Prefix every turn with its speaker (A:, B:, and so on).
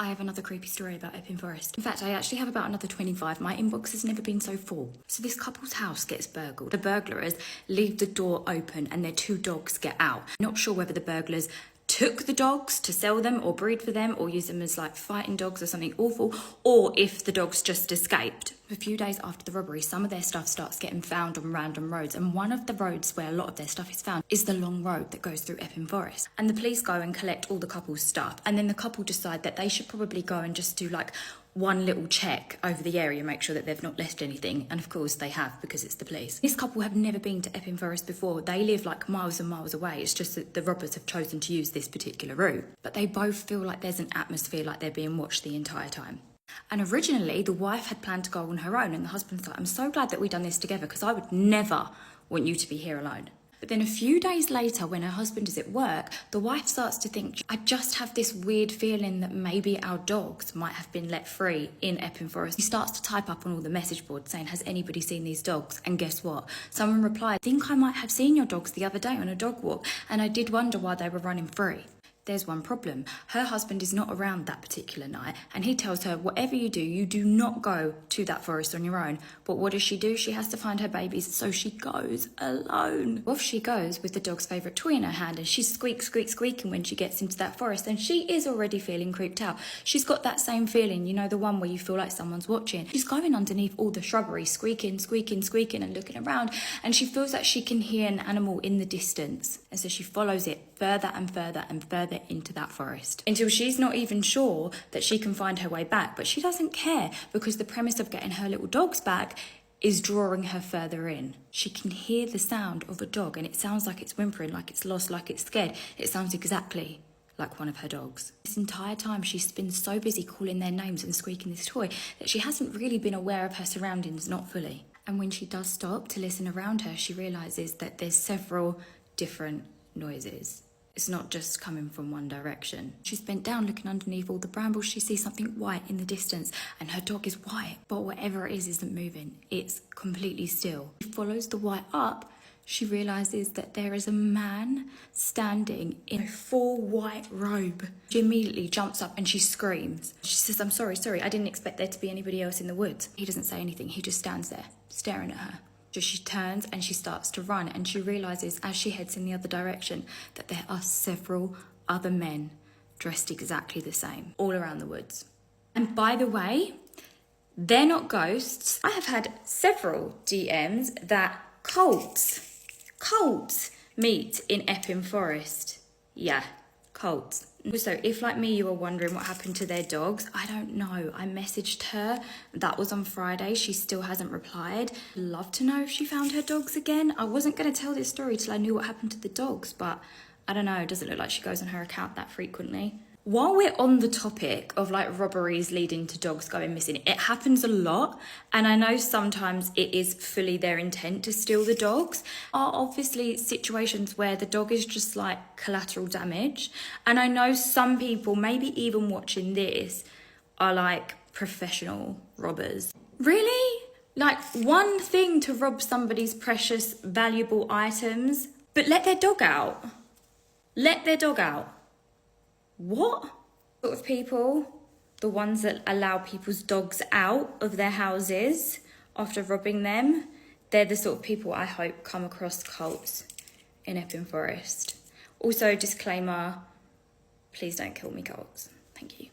A: I have another creepy story about Epping Forest. In fact, I actually have about another 25. My inbox has never been so full. So this couple's house gets burgled. The burglars leave the door open and their 2 dogs get out. Not sure whether the burglars took the dogs to sell them or breed for them or use them as like fighting dogs or something awful, or if the dogs just escaped. A few days after the robbery, some of their stuff starts getting found on random roads, and one of the roads where a lot of their stuff is found is the long road that goes through Epping Forest. And the police go and collect all the couple's stuff, and then the couple decide that they should probably go and just do like one little check over the area, make sure that they've not left anything, and of course they have, because it's the police. This couple have never been to Epping Forest before. They live like miles and miles away. It's just that the robbers have chosen to use this particular route. But they both feel like there's an atmosphere like they're being watched the entire time. And originally the wife had planned to go on her own, and the husband's like, I'm so glad that we've done this together, because I would never want you to be here alone. But then a few days later, when her husband is at work, the wife starts to think, I just have this weird feeling that maybe our dogs might have been let free in Epping Forest. She starts to type up on all the message boards saying, has anybody seen these dogs? And guess what? Someone replied, I think I might have seen your dogs the other day on a dog walk, and I did wonder why they were running free. There's one problem. Her husband is not around that particular night, and he tells her, whatever you do not go to that forest on your own. But what does she do? She has to find her babies, so she goes alone. Off she goes with the dog's favourite toy in her hand, and she's squeaking when she gets into that forest, and she is already feeling creeped out. She's got that same feeling, you know, the one where you feel like someone's watching. She's going underneath all the shrubbery, squeaking and looking around, and she feels like she can hear an animal in the distance, and so she follows it further and further into that forest until she's not even sure that she can find her way back. But she doesn't care, because the premise of getting her little dogs back is drawing her further in. She can hear the sound of a dog, and it sounds like it's whimpering, like it's lost, like it's scared. It sounds exactly like one of her dogs. This entire time she's been so busy calling their names and squeaking this toy that she hasn't really been aware of her surroundings, not fully. And when she does stop to listen around her, she realises that there's several different noises. It's not just coming from one direction. She's bent down looking underneath all the brambles. She sees something white in the distance, and her dog is white, but whatever it is isn't moving. It's completely still. She follows the white up. She realises that there is a man standing in a full white robe. She immediately jumps up and she screams. She says, I'm sorry, I didn't expect there to be anybody else in the woods. He doesn't say anything. He just stands there staring at her. So she turns and she starts to run, and she realises as she heads in the other direction that there are several other men dressed exactly the same all around the woods. And by the way, they're not ghosts. I have had several DMs that cults meet in Epping Forest. Yeah, cults. So if, like me, you were wondering what happened to their dogs, I don't know. I messaged her. That was on Friday. She still hasn't replied. I'd love to know if she found her dogs again. I wasn't going to tell this story till I knew what happened to the dogs, but I don't know. It doesn't look like she goes on her account that frequently. While we're on the topic of like robberies leading to dogs going missing, it happens a lot, and I know sometimes it is fully their intent to steal the dogs. Are obviously situations where the dog is just like collateral damage, and I know some people, maybe even watching this, are like professional robbers. Really? Like one thing to rob somebody's precious, valuable items, but let their dog out. Let their dog out. What sort of people? The ones that allow people's dogs out of their houses after robbing them. They're the sort of people I hope come across cults in Epping Forest. Also, disclaimer, please don't kill me, cults. Thank you.